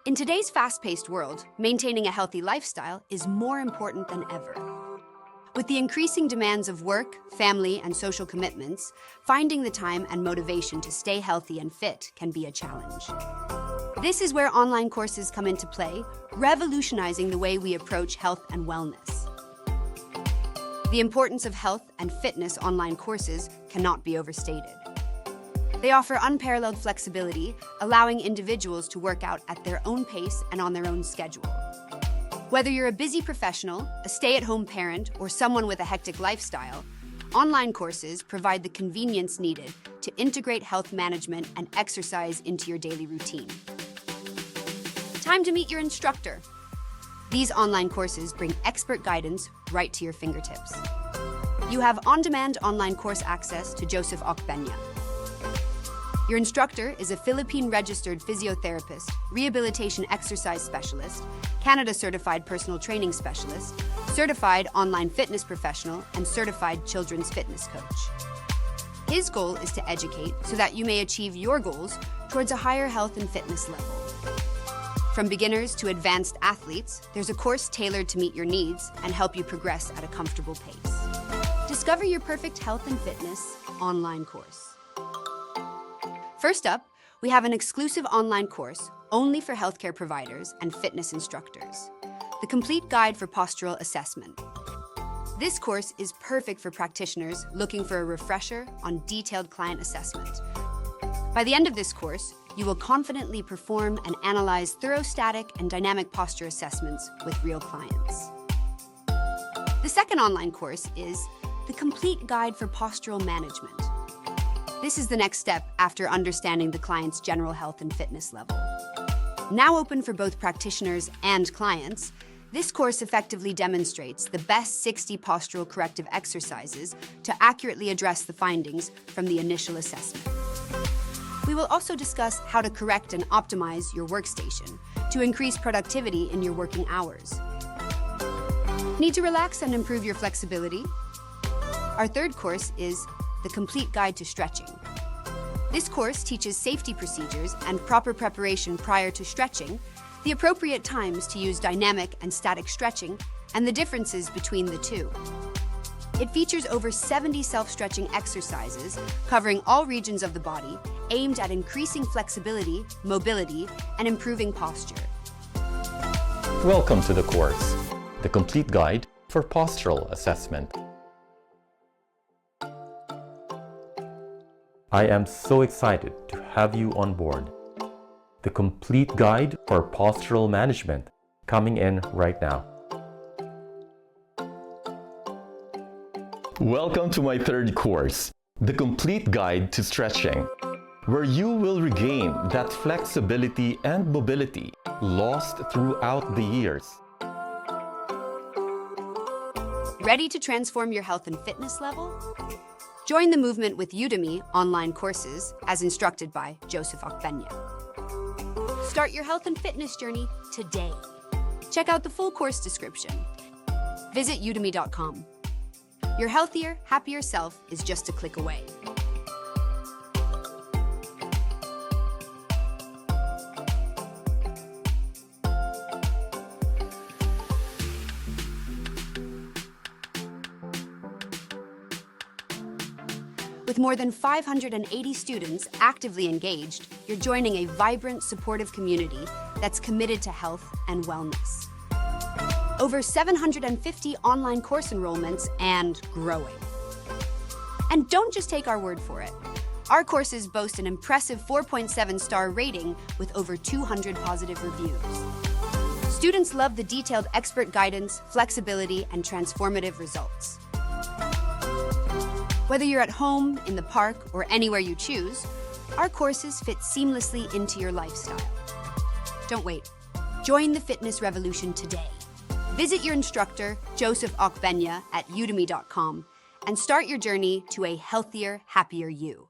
In today's fast-paced world, maintaining a healthy lifestyle is more important than ever. With the increasing demands of work, family, and social commitments, finding the time and motivation to stay healthy and fit can be a challenge. This is where online courses come into play, revolutionizing the way we approach health and wellness. The importance of health and fitness online courses cannot be overstated. They offer unparalleled flexibility, allowing individuals to work out at their own pace and on their own schedule. Whether you're a busy professional, a stay-at-home parent, or someone with a hectic lifestyle, online courses provide the convenience needed to integrate health management and exercise into your daily routine. Time to meet your instructor. These online courses bring expert guidance right to your fingertips. You have on-demand online course access to Joseph Okbenya. Your instructor is a Philippine-registered physiotherapist, rehabilitation exercise specialist, Canada-certified personal training specialist, certified online fitness professional, and certified children's fitness coach. His goal is to educate so that you may achieve your goals towards a higher health and fitness level. From beginners to advanced athletes, there's a course tailored to meet your needs and help you progress at a comfortable pace. Discover your perfect health and fitness online course. First up, we have an exclusive online course only for healthcare providers and fitness instructors, the Complete Guide for Postural Assessment. This course is perfect for practitioners looking for a refresher on detailed client assessment. By the end of this course, you will confidently perform and analyze thorough static and dynamic posture assessments with real clients. The second online course is the Complete Guide for Postural Management. This is the next step after understanding the client's general health and fitness level. Now open for both practitioners and clients, this course effectively demonstrates the best 60 postural corrective exercises to accurately address the findings from the initial assessment. We will also discuss how to correct and optimize your workstation to increase productivity in your working hours. Need to relax and improve your flexibility? Our third course is the Complete Guide to Stretching. This course teaches safety procedures and proper preparation prior to stretching, the appropriate times to use dynamic and static stretching, and the differences between the two. It features over 70 self-stretching exercises covering all regions of the body, aimed at increasing flexibility, mobility, and improving posture. Welcome to the course, the Complete Guide for Postural Assessment. I am so excited to have you on board. The Complete Guide for Postural Management coming in right now. Welcome to my third course, the Complete Guide to Stretching, where you will regain that flexibility and mobility lost throughout the years. Ready to transform your health and fitness level? Join the movement with Udemy online courses as instructed by Joseph Okbenya. Start your health and fitness journey today. Check out the full course description. Visit udemy.com. Your healthier, happier self is just a click away. With more than 580 students actively engaged, you're joining a vibrant, supportive community that's committed to health and wellness. Over 750 online course enrollments and growing. And don't just take our word for it. Our courses boast an impressive 4.7-star rating with over 200 positive reviews. Students love the detailed expert guidance, flexibility, and transformative results. Whether you're at home, in the park, or anywhere you choose, our courses fit seamlessly into your lifestyle. Don't wait. Join the fitness revolution today. Visit your instructor, Joseph Okbenya, at udemy.com and start your journey to a healthier, happier you.